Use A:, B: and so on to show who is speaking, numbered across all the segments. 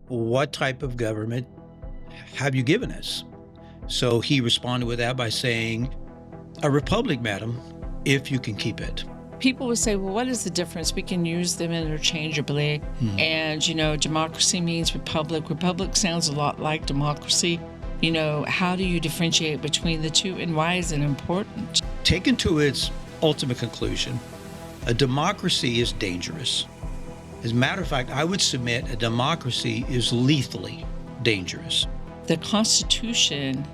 A: what type of government have you given us? So he responded with that by saying, a republic, madam, if you can keep it.
B: People would say, well, what is the difference? We can use them interchangeably. And, democracy means republic. Republic sounds a lot like democracy. How do you differentiate between the two, and why is it important?
A: Taken to its ultimate conclusion, a democracy is dangerous. As a matter of fact, I would submit a democracy is lethally dangerous.
B: The Constitution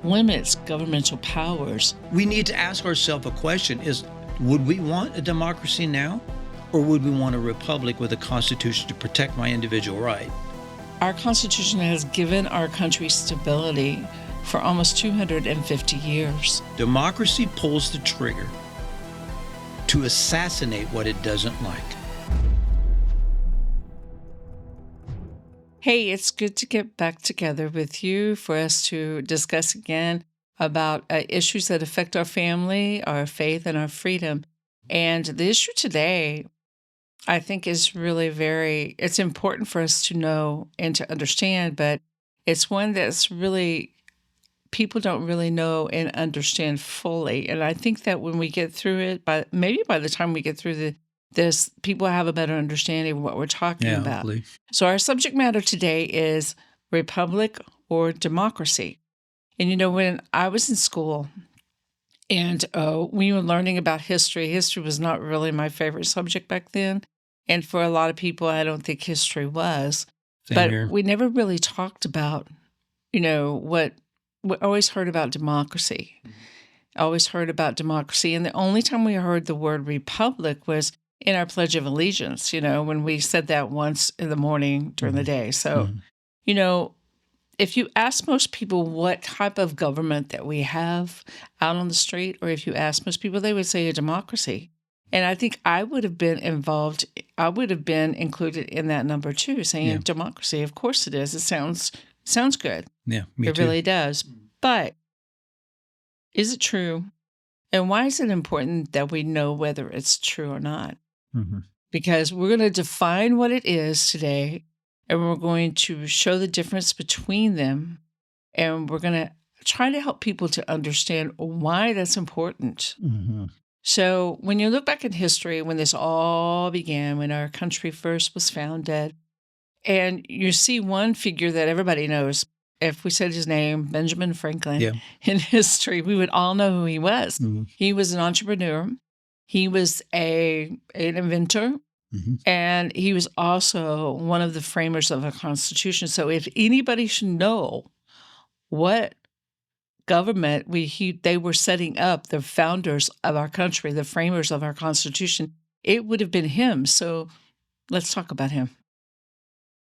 B: limits governmental powers.
A: We need to ask ourselves a question would we want a democracy now, or would we want a republic with a constitution to protect my individual right?
B: Our Constitution has given our country stability for almost 250 years.
A: Democracy pulls the trigger to assassinate what it doesn't like.
B: Hey, it's good to get back together with you for us to discuss again about issues that affect our family, our faith, and our freedom. And the issue today, I think, is really it's important for us to know and to understand, but it's one that's really, people don't really know and understand fully. And I think that when we get through it, maybe by the time we get through this, people have a better understanding of what we're talking about.
A: Hopefully.
B: So our subject matter today is republic or democracy. And when I was in school and we were learning about history was not really my favorite subject back then. And for a lot of people, I don't think history was.
A: Same here.
B: We never really talked about, what we always heard about democracy. Always heard about democracy. And the only time we heard the word republic was in our Pledge of Allegiance, when we said that once in the morning during the day. So, if you ask most people what type of government that we have out on the street, or if you ask most people, they would say a democracy. And I think I would have been involved, I would have been included in that number too, saying democracy. Of course it is. It sounds good.
A: Yeah, me too.
B: It really does. But is it true? And why is it important that we know whether it's true or not? Because we're going to define what it is today, and we're going to show the difference between them, and we're going to try to help people to understand why that's important. So when you look back in history, when this all began, when our country first was founded, and you see one figure that everybody knows, if we said his name, Benjamin Franklin, in history, we would all know who he was. He was an entrepreneur. He was an inventor, and he was also one of the framers of a constitution. So if anybody should know what government they were setting up, the founders of our country, the framers of our constitution, it would have been him. So let's talk about him.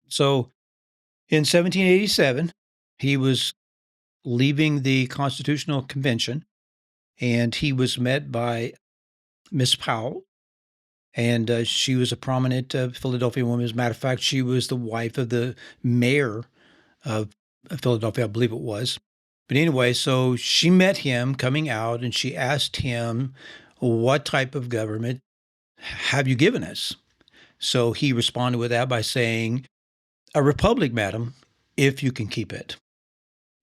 A: So in 1787, he was leaving the Constitutional Convention, and he was met by Miss Powell, and she was a prominent Philadelphia woman. As a matter of fact, she was the wife of the mayor of Philadelphia, I believe it was. But anyway, so she met him coming out, and she asked him, what type of government have you given us? So he responded with that by saying, a republic, madam, if you can keep it.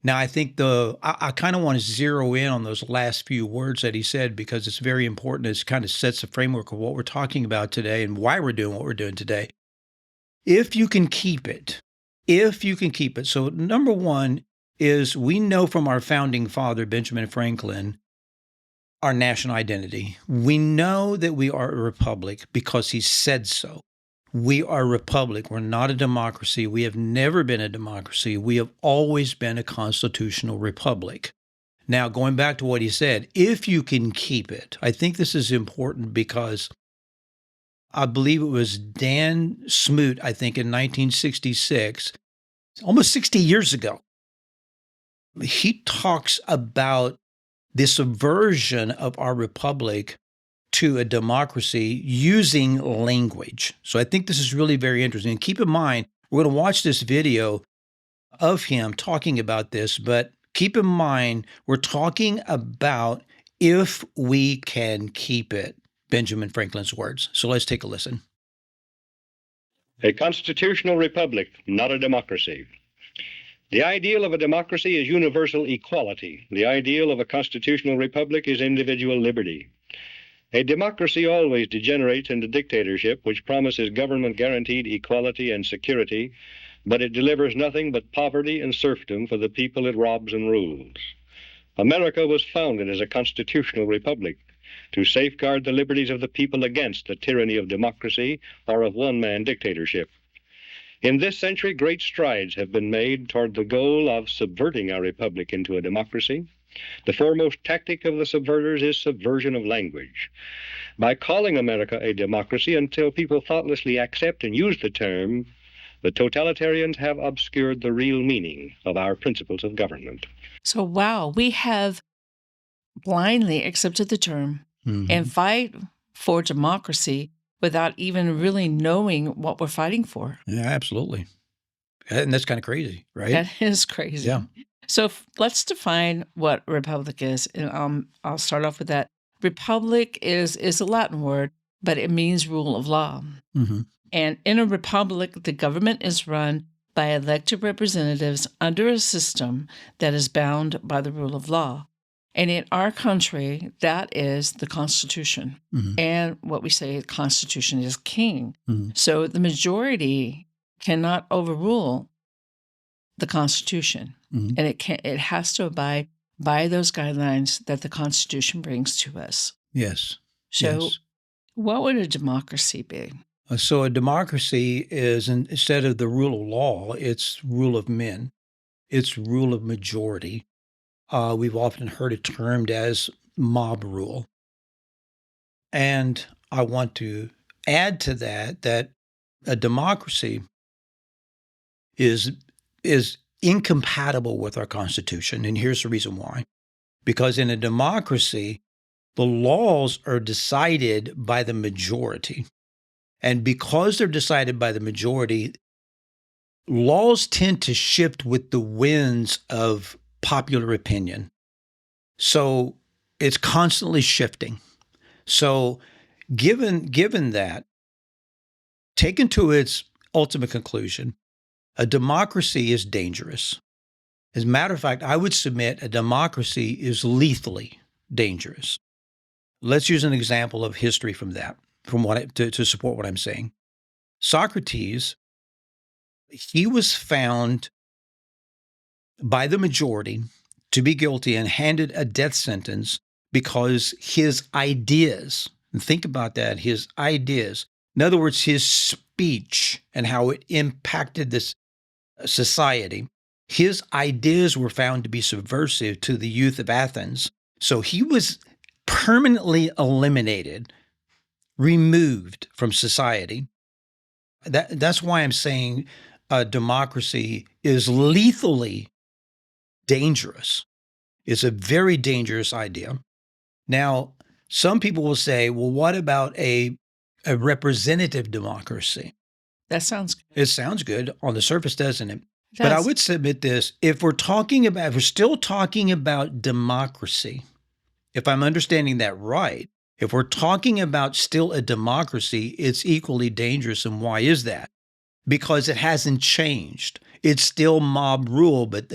A: Now, I think I kind of want to zero in on those last few words that he said, because it's very important. It kind of sets the framework of what we're talking about today and why we're doing what we're doing today. If you can keep it, if you can keep it. So number one is, we know from our founding father, Benjamin Franklin, our national identity. We know that we are a republic because he said so. We are a republic. We're not a democracy. We have never been a democracy. We have always been a constitutional republic. Now, going back to what he said, if you can keep it, I think this is important because I believe it was Dan Smoot, I think in 1966, almost 60 years ago, he talks about this aversion of our republic to a democracy using language. So I think this is really very interesting. And keep in mind, we're going to watch this video of him talking about this, but keep in mind, we're talking about if we can keep it, Benjamin Franklin's words. So let's take a listen.
C: A constitutional republic, not a democracy. The ideal of a democracy is universal equality. The ideal of a constitutional republic is individual liberty. A democracy always degenerates into dictatorship, which promises government-guaranteed equality and security, but it delivers nothing but poverty and serfdom for the people it robs and rules. America was founded as a constitutional republic to safeguard the liberties of the people against the tyranny of democracy or of one-man dictatorship. In this century, great strides have been made toward the goal of subverting our republic into a democracy. The foremost tactic of the subverters is subversion of language. By calling America a democracy until people thoughtlessly accept and use the term, the totalitarians have obscured the real meaning of our principles of government.
B: So, wow, we have blindly accepted the term and fight for democracy without even really knowing what we're fighting for.
A: Yeah, absolutely. And that's kind of crazy, right?
B: That is crazy.
A: Yeah.
B: So let's define what republic is. And I'll start off with that. Republic is a Latin word, but it means rule of law.
A: Mm-hmm.
B: And in a republic, the government is run by elected representatives under a system that is bound by the rule of law. And in our country, that is the Constitution.
A: Mm-hmm.
B: And what we say, the Constitution is king.
A: Mm-hmm.
B: So the majority cannot overrule the Constitution.
A: Mm-hmm.
B: And it has to abide by those guidelines that the Constitution brings to us.
A: Yes.
B: So
A: yes.
B: What would a democracy be?
A: So a democracy is, instead of the rule of law, it's rule of men. It's rule of majority. We've often heard it termed as mob rule. And I want to add to that a democracy is incompatible with our Constitution. And here's the reason why. Because in a democracy, the laws are decided by the majority. And because they're decided by the majority, laws tend to shift with the winds of popular opinion. So it's constantly shifting. So given that, taken to its ultimate conclusion, a democracy is dangerous. As a matter of fact, I would submit a democracy is lethally dangerous. Let's use an example of history from that, to support what I'm saying. Socrates, he was found by the majority to be guilty and handed a death sentence because his ideas, and think about that, his ideas, in other words, his speech and how it impacted this society, his ideas were found to be subversive to the youth of Athens. So he was permanently eliminated, removed from society. That's why I'm saying democracy is lethally dangerous. It's a very dangerous idea. Now, some people will say, well, what about a representative democracy?
B: That sounds good.
A: It sounds good on the surface, doesn't it?
B: It
A: But I
B: does.
A: would submit this, if we're still talking about democracy, if I'm understanding that right, if we're talking about still a democracy, it's equally dangerous. And why is that? Because it hasn't changed. It's still mob rule, but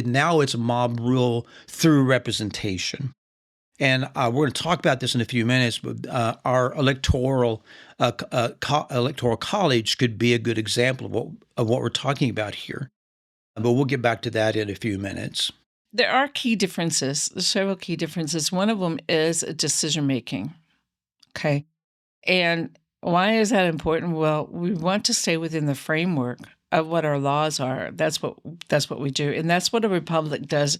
A: now it's mob rule through representation. And we're going to talk about this in a few minutes, but our electoral college could be a good example of what we're talking about here. But we'll get back to that in a few minutes.
B: There are key differences. There's several key differences. One of them is decision making. Okay. And why is that important? Well, we want to stay within the framework of what our laws are. That's what we do. And that's what a republic does.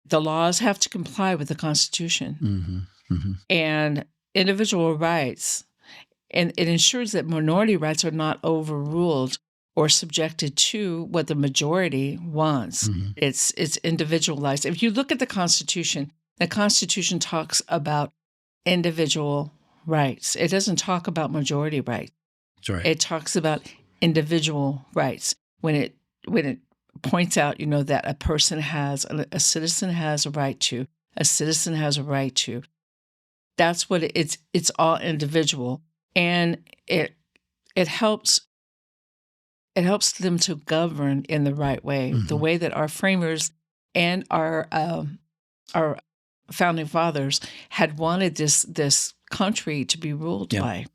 B: The laws have to comply with the Constitution.
A: Mm-hmm. Mm-hmm.
B: And individual rights, and it ensures that minority rights are not overruled or subjected to what the majority wants.
A: Mm-hmm.
B: It's individualized. If you look at the Constitution talks about individual rights. It doesn't talk about majority rights.
A: That's right.
B: It talks about individual rights. When it points out, that a citizen has a right to, that's what it's all individual. And it helps it helps them to govern in the right way, the way that our framers and our founding fathers had wanted this country to be ruled by.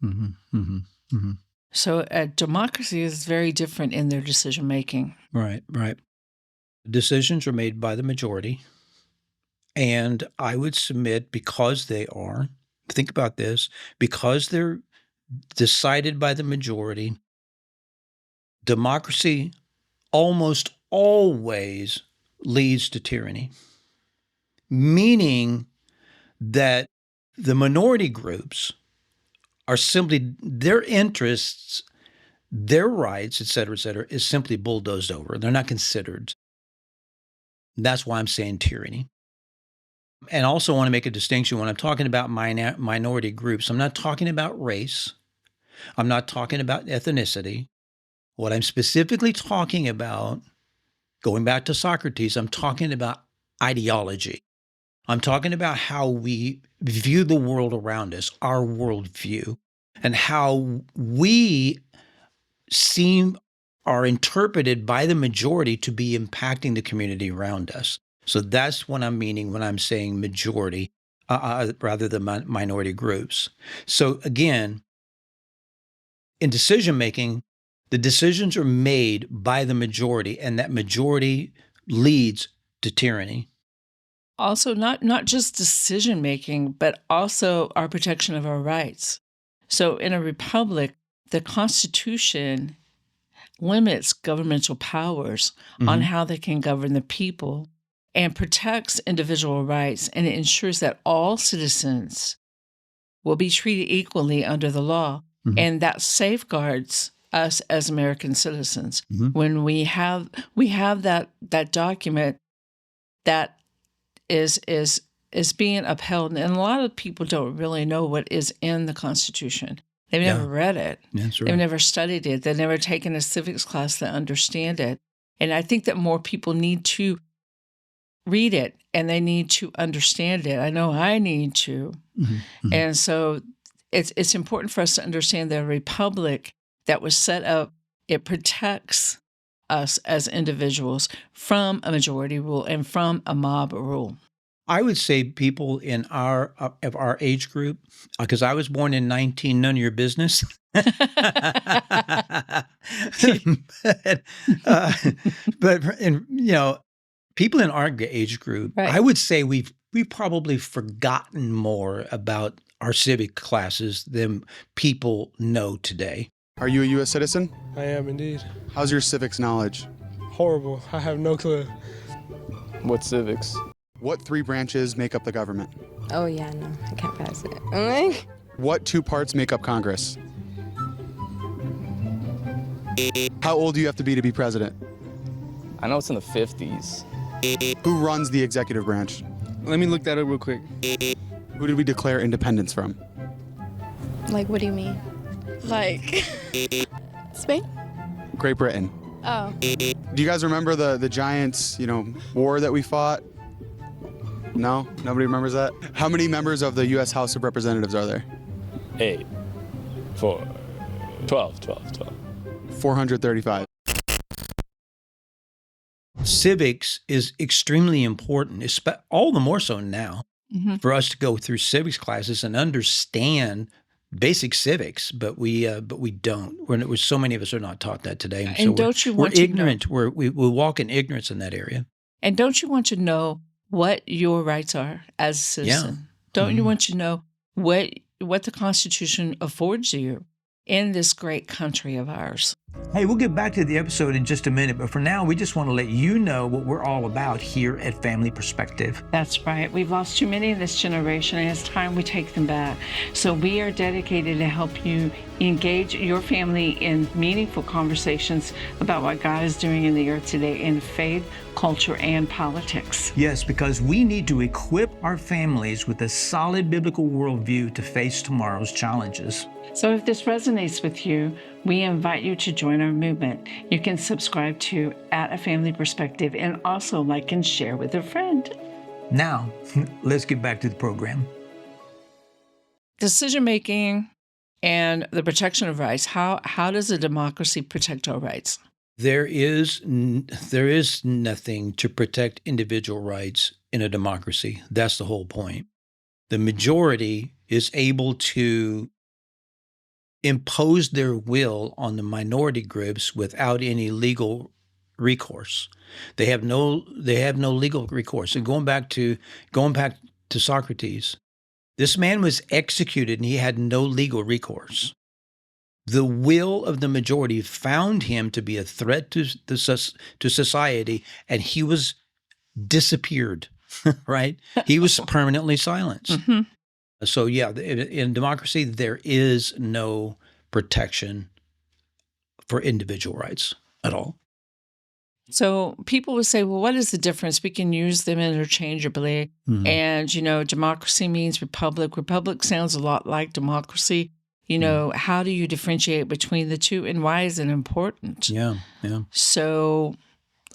B: So a democracy is very different in their decision making.
A: Right. Decisions are made by the majority, and I would submit, because they are, think about this, because they're decided by the majority, democracy almost always leads to tyranny, meaning that the minority groups are simply, their interests, their rights, et cetera, is simply bulldozed over. They're not considered. That's why I'm saying tyranny. And I also want to make a distinction when I'm talking about minority groups. I'm not talking about race. I'm not talking about ethnicity. What I'm specifically talking about, going back to Socrates, I'm talking about ideology. I'm talking about how we view the world around us, our worldview, and how we are interpreted by the majority to be impacting the community around us. So that's what I'm meaning when I'm saying majority, rather than minority groups. So again, in decision-making, the decisions are made by the majority, and that majority leads to tyranny.
B: Also, not just decision-making, but also our protection of our rights. So in a republic, the Constitution limits governmental powers on how they can govern the people and protects individual rights, and it ensures that all citizens will be treated equally under the law. And that safeguards us as American citizens. When we have that document that is being upheld, and a lot of people don't really know what is in the Constitution. They've never read it.
A: That's right.
B: They've never studied it. They've never taken a civics class to understand it. And I think that more people need to read it, and they need to understand it. I know I need to. And so it's important for us to understand that a republic that was set up, it protects us as individuals from a majority rule and from a mob rule.
A: I would say people in of our age group, because I was born in 19, none of your business. but people in our age group,
B: Right.
A: I would say we've probably forgotten more about our civic classes than people know today.
D: Are you a U.S. citizen?
E: I am indeed.
D: How's your civics knowledge?
E: Horrible. I have no clue.
F: What civics?
D: What 3 branches make up the government?
G: Oh yeah, no, I can't pass it. I'm like,
D: What 2 parts make up Congress? How old do you have to be president?
F: I know it's in the 50s.
D: Who runs the executive branch?
E: Let me look that up real quick.
D: Who did we declare independence from?
G: like, what do you mean? Like, Spain?
D: Great Britain.
G: Oh.
D: Do you guys remember the Giants, war that we fought? No? Nobody remembers that? How many members of the U.S. House of Representatives are there?
F: 8, 4, 12.
D: 435.
A: Civics is extremely important, all the more so now, for us to go through civics classes and understand basic civics, but we don't. So many of us are not taught that today,
B: And don't you want
A: we're
B: to
A: ignorant. We walk in ignorance in that area.
B: And don't you want to know what your rights are as a citizen? Don't you want to know what the Constitution affords you in this great country of ours?
A: Hey, we'll get back to the episode in just a minute, but for now, we just want to let you know what we're all about here at Family Perspective.
B: That's right. We've lost too many in this generation, and it's time we take them back. So we are dedicated to help you engage your family in meaningful conversations about what God is doing in the earth today in faith, culture, and politics.
A: Yes, because we need to equip our families with a solid biblical worldview to face tomorrow's challenges.
B: So if this resonates with you, we invite you to join our movement. You can subscribe to @A Family Perspective and also like and share with a friend.
A: Now, let's get back to the program.
B: Decision-making and the protection of rights. How does a democracy protect our rights?
A: There is nothing to protect individual rights in a democracy. That's the whole point. The majority is able to impose their will on the minority groups without any legal recourse. They have no legal recourse. And going back to Socrates, this man was executed and he had no legal recourse. The will of the majority found him to be a threat to society, and he was disappeared, right? He was permanently silenced.
B: Mm-hmm.
A: So yeah, in democracy, there is no protection for individual rights at all.
B: So people would say, well, what is the difference? We can use them interchangeably.
A: Mhm.
B: And, democracy means republic. Republic sounds a lot like democracy. How do you differentiate between the two, and why is it important?
A: Yeah.
B: So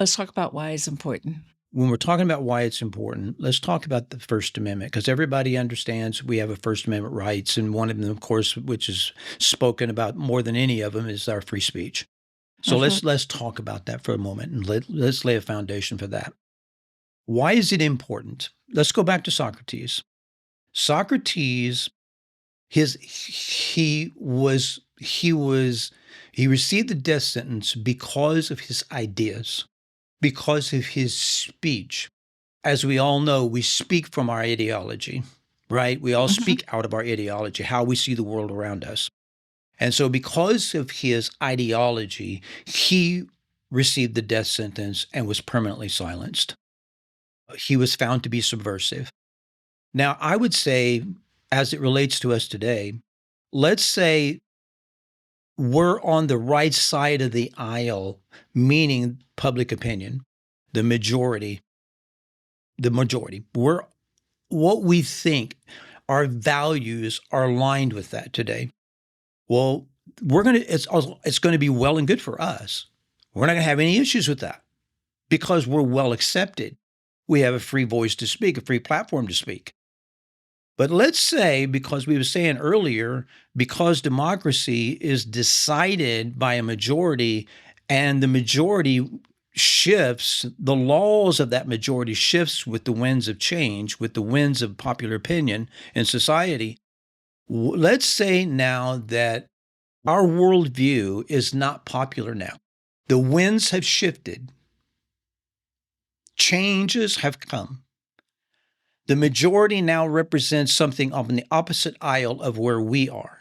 B: let's talk about why it's important.
A: When we're talking about why it's important, let's talk about the First Amendment, because everybody understands we have a First Amendment rights, and one of them, of course, which is spoken about more than any of them, is our free speech. So let's talk about that for a moment, and let's lay a foundation for that. Why is it important? Let's go back to Socrates. Socrates, he received the death sentence because of his ideas, because of his speech. As we all know, we speak from our ideology, right? We all speak out of our ideology, how we see the world around us. And so because of his ideology, he received the death sentence and was permanently silenced. He was found to be subversive. Now, I would say, as it relates to us today, let's say we're on the right side of the aisle, meaning public opinion, the majority. We're what we think, our values are aligned with that today. Well, it's going to be well and good for us. We're not going to have any issues with that because we're well accepted. We have a free voice to speak, a free platform to speak. But let's say, because we were saying earlier, because democracy is decided by a majority and the majority shifts, the laws of that majority shifts with the winds of change, with the winds of popular opinion in society. Let's say now that our worldview is not popular now. The winds have shifted. Changes have come. The majority now represents something on the opposite aisle of where we are.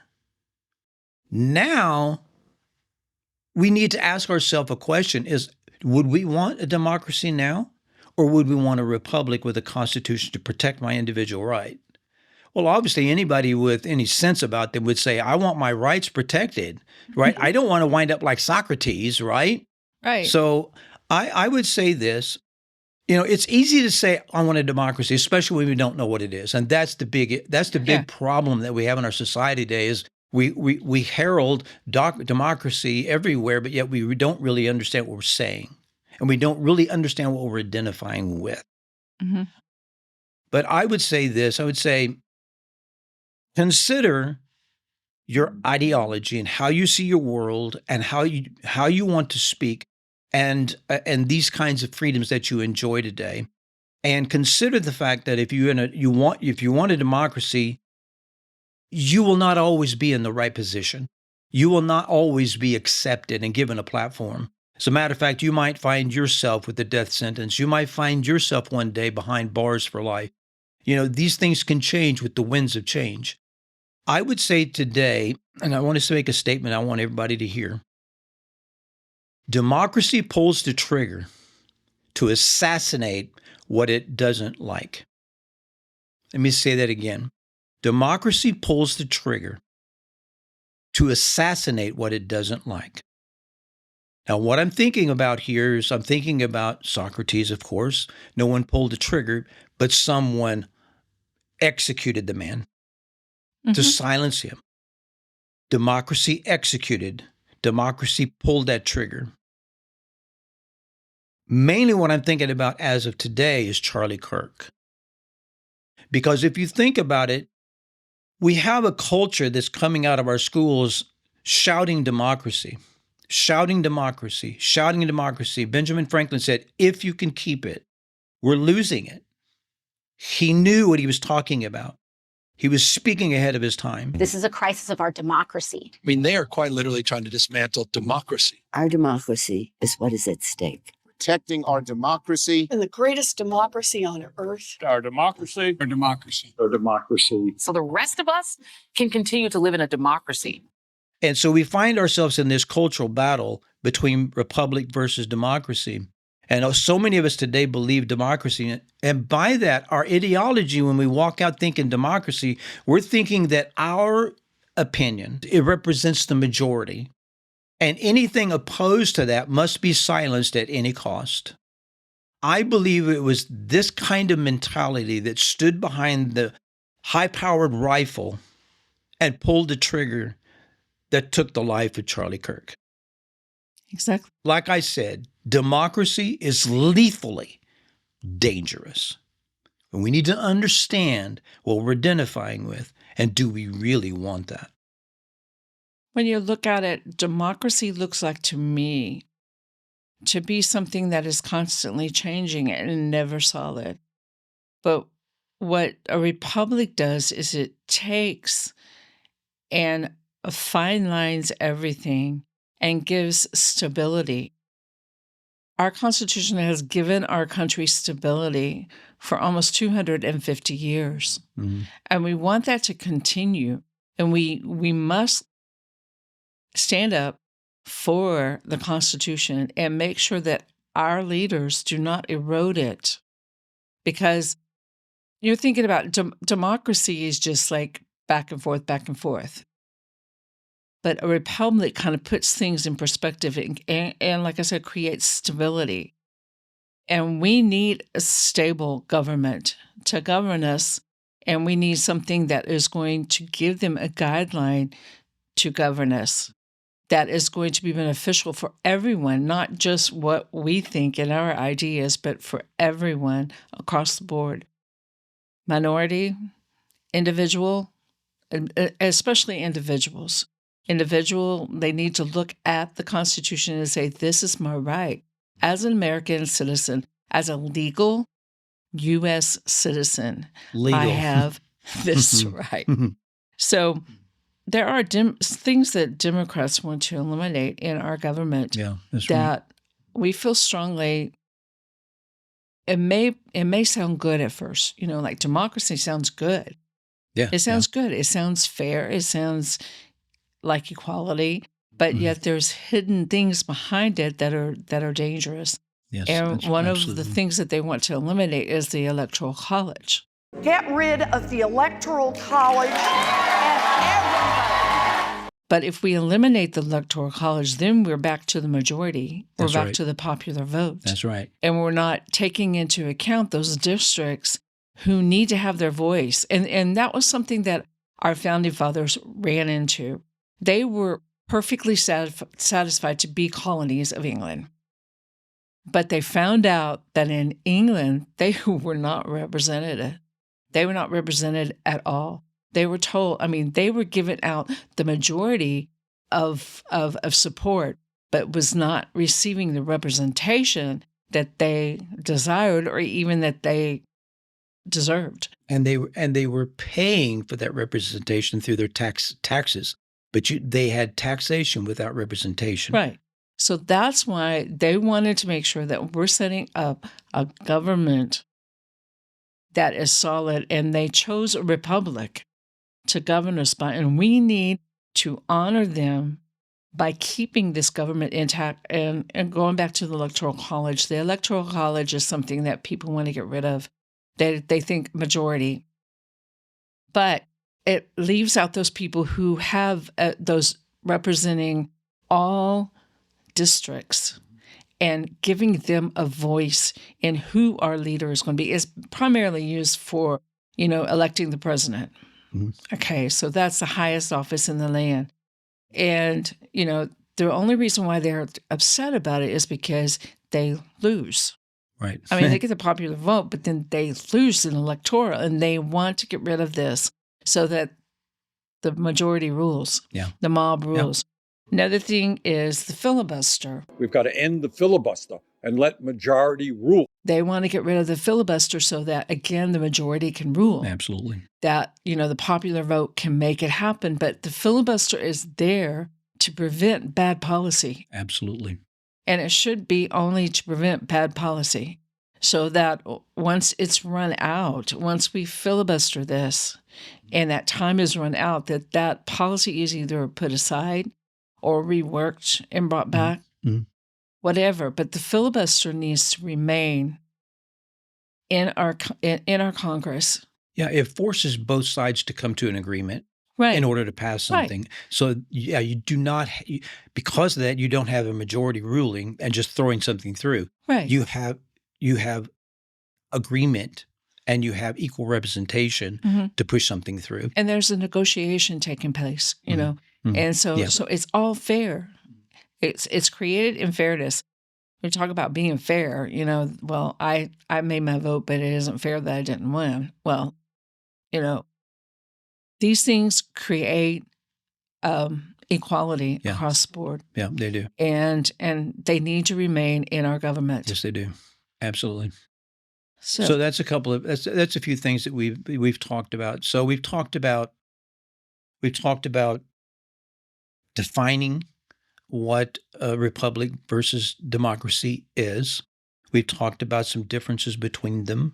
A: Now, we need to ask ourselves a question: would we want a democracy now, or would we want a republic with a constitution to protect my individual right? Well, obviously, anybody with any sense about them would say, I want my rights protected, right? I don't want to wind up like Socrates, right?
B: Right.
A: So I would say this. It's easy to say I want a democracy, especially when we don't know what it is, and that's the big problem that we have in our society today. Is we herald democracy everywhere, but yet we don't really understand what we're saying, and we don't really understand what we're identifying with.
B: Mm-hmm.
A: But I would say this. I would say, consider your ideology and how you see your world and how you want to speak. And these kinds of freedoms that you enjoy today, and consider the fact that if you want a democracy, you will not always be in the right position. You will not always be accepted and given a platform. As a matter of fact, you might find yourself with the death sentence. You might find yourself one day behind bars for life. These things can change with the winds of change. I would say today, and I want to make a statement I want everybody to hear. Democracy pulls the trigger to assassinate what it doesn't like. Let me say that again. Democracy pulls the trigger to assassinate what it doesn't like. Now, what I'm thinking about here is I'm thinking about Socrates, of course. No one pulled the trigger, but someone executed the man to silence him. Democracy executed. Democracy pulled that trigger. Mainly what I'm thinking about as of today is Charlie Kirk. Because if you think about it, we have a culture that's coming out of our schools shouting democracy. shouting democracy, shouting democracy. Benjamin Franklin said, if you can keep it, we're losing it. He knew what he was talking about. He was speaking ahead of his time.
H: This is a crisis of our democracy.
I: I mean, they are quite literally trying to dismantle democracy.
J: Our democracy is what is at stake.
K: Protecting our democracy.
L: And the greatest democracy on earth.
I: Our democracy. Our democracy. Our democracy.
M: So the rest of us can continue to live in a democracy.
A: And so we find ourselves in this cultural battle between republic versus democracy. And so many of us today believe democracy. And by that, our ideology, when we walk out thinking democracy, we're thinking that our opinion, it represents the majority. And anything opposed to that must be silenced at any cost. I believe it was this kind of mentality that stood behind the high-powered rifle and pulled the trigger that took the life of Charlie Kirk.
B: Exactly.
A: Like I said, democracy is lethally dangerous. And we need to understand what we're identifying with, and do we really want that?
B: When you look at it, democracy looks like, to me, to be something that is constantly changing and never solid. But what a republic does is it takes and fine lines everything and gives stability. Our Constitution has given our country stability for almost 250 years. Mm-hmm. And we want that to continue. And we must stand up for the Constitution and make sure that our leaders do not erode it. Because you're thinking about democracy is just like back and forth, back and forth. But a republic kind of puts things in perspective and, like I said, creates stability. And we need a stable government to govern us, and we need something that is going to give them a guideline to govern us that is going to be beneficial for everyone, not just what we think and our ideas, but for everyone across the board. Minority, individual, especially individuals. They need to look at the Constitution and say, this is my right. As an American citizen, as a legal U.S. citizen, I have this right. So there are things that Democrats want to eliminate in our government that we feel strongly. It may sound good at first, like democracy sounds good. Yeah, it sounds good. It sounds fair. It sounds like equality, but yet there's hidden things behind it that are dangerous. Yes, and one of the things that they want to eliminate is the Electoral College.
L: Get rid of the Electoral College and everybody.
B: But if we eliminate the Electoral College, then we're back to the majority. We're back to the popular vote.
A: That's right.
B: And we're not taking into account those districts who need to have their voice. And that was something that our founding fathers ran into. They were perfectly satisfied to be colonies of England. But they found out that in England, they were not represented. They were not represented at all. They were told, they were given out the majority of support, but was not receiving the representation that they desired or even that they deserved.
A: And they were paying for that representation through their taxes. But they had taxation without representation.
B: Right. So that's why they wanted to make sure that we're setting up a government that is solid, and they chose a republic to govern us by. And we need to honor them by keeping this government intact and going back to the Electoral College. The Electoral College is something that people want to get rid of. They think majority. But it leaves out those people who have those representing all districts and giving them a voice in who our leader is going to be. Is primarily used for, electing the president. Mm-hmm. Okay, so that's the highest office in the land. And, the only reason why they're upset about it is because they lose.
A: Right.
B: They get the popular vote, but then they lose an electoral, and they want to get rid of this so that the majority rules, the mob rules. Another thing is the filibuster.
I: We've got to end the filibuster and let majority rule.
B: They want to get rid of the filibuster so that, again, the majority can rule.
A: Absolutely.
B: That, the popular vote can make it happen. But the filibuster is there to prevent bad policy.
A: Absolutely.
B: And it should be only to prevent bad policy. So that once it's run out, once we filibuster this and that time is run out, that policy is either put aside or reworked and brought back, whatever. But the filibuster needs to remain in our Congress.
A: Yeah, it forces both sides to come to an agreement in order to pass something.
B: Right.
A: So, yeah, you do not because of that, you don't have a majority ruling and just throwing something through.
B: Right.
A: You have agreement and you have equal representation to push something through.
B: And there's a negotiation taking place, And so it's all fair. It's created in fairness. We talk about being fair, well, I made my vote, but it isn't fair that I didn't win. Well, these things create equality across the board.
A: Yeah, they do.
B: And they need to remain in our government.
A: Yes, they do. Absolutely.
B: So
A: that's that's a few things that we've talked about. So we've talked about defining what a republic versus democracy is. We've talked about some differences between them.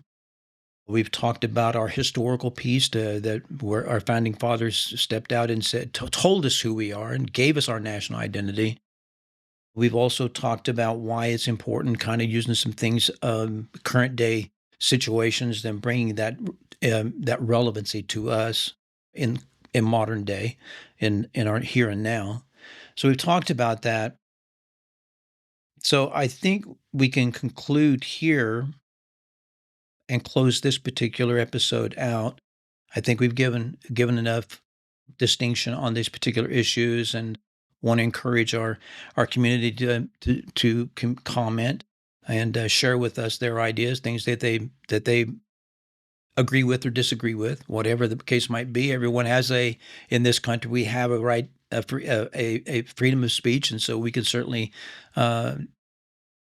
A: We've talked about our historical piece that where our founding fathers stepped out and told us who we are and gave us our national identity. We've also talked about why it's important, kind of using some things, current day situations, then bringing that relevancy to us in modern day, in our here and now. So we've talked about that. So I think we can conclude here and close this particular episode out. I think we've given enough distinction on these particular issues, and want to encourage our community to comment and share with us their ideas, things that they agree with or disagree with, whatever the case might be. Everyone has in this country, we have a right, a freedom of speech, and so we can certainly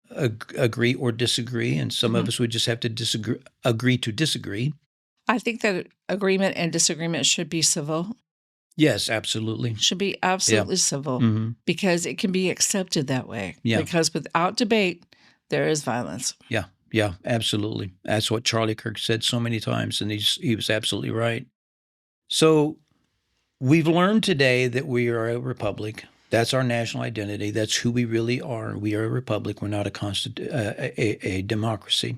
A: agree or disagree, and some of us would just have to agree to disagree.
B: I think that agreement and disagreement should be civil.
A: Yes, absolutely.
B: Should be absolutely civil, because it can be accepted that way.
A: Yeah.
B: Because without debate, there is violence.
A: Yeah, absolutely. That's what Charlie Kirk said so many times, and he was absolutely right. So we've learned today that we are a republic. That's our national identity. That's who we really are. We are a republic. We're not a democracy.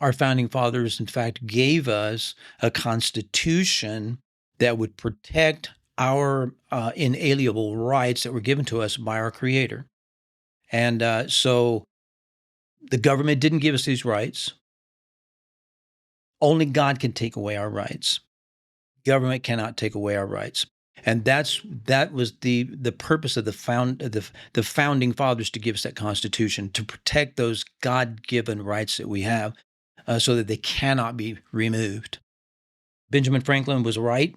A: Our founding fathers, in fact, gave us a constitution that would protect our inalienable rights that were given to us by our Creator. And so the government didn't give us these rights. Only God can take away our rights. Government cannot take away our rights. And that was the purpose of the founding fathers, to give us that Constitution, to protect those God-given rights that we have, so that they cannot be removed. Benjamin Franklin was right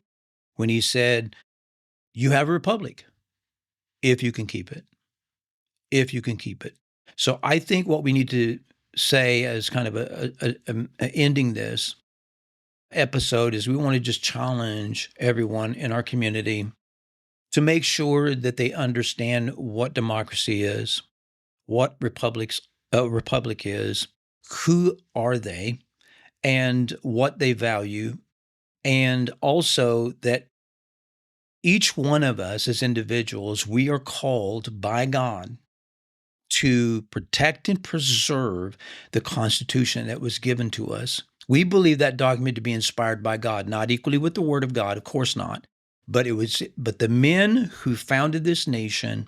A: when he said, "You have a republic if you can keep it. If you can keep it." So I think what we need to say as kind of ending this episode is we want to just challenge everyone in our community to make sure that they understand what democracy is, what republic is, who are they, and what they value, and also that each one of us as individuals, we are called by God to protect and preserve the Constitution that was given to us. We believe that document to be inspired by God, not equally with the Word of God, of course not, but the men who founded this nation,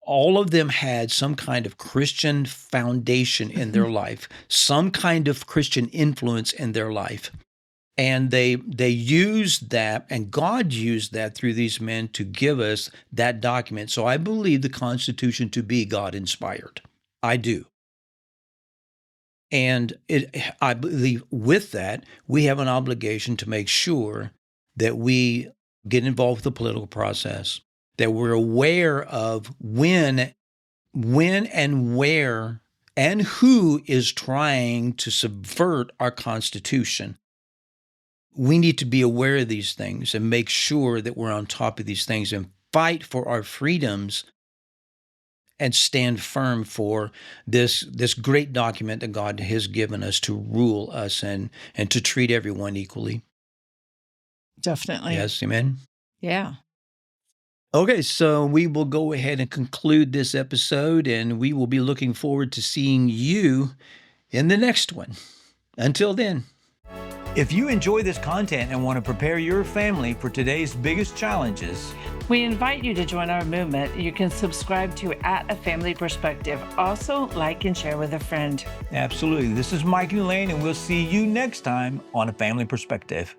A: all of them had some kind of Christian foundation in their life, some kind of Christian influence in their life. And they used that, and God used that through these men to give us that document. So I believe the Constitution to be God-inspired. I do. And I believe with that, we have an obligation to make sure that we get involved with the political process, that we're aware of when and where and who is trying to subvert our Constitution. We need to be aware of these things and make sure that we're on top of these things and fight for our freedoms and stand firm for this great document that God has given us to rule us and to treat everyone equally.
B: Definitely.
A: Yes, amen.
B: Yeah.
A: Okay, so we will go ahead and conclude this episode, and we will be looking forward to seeing you in the next one. Until then. If you enjoy this content and want to prepare your family for today's biggest challenges,
B: we invite you to join our movement. You can subscribe to @A Family Perspective. Also, like and share with a friend.
A: Absolutely. This is Mike Lane, and we'll see you next time on A Family Perspective.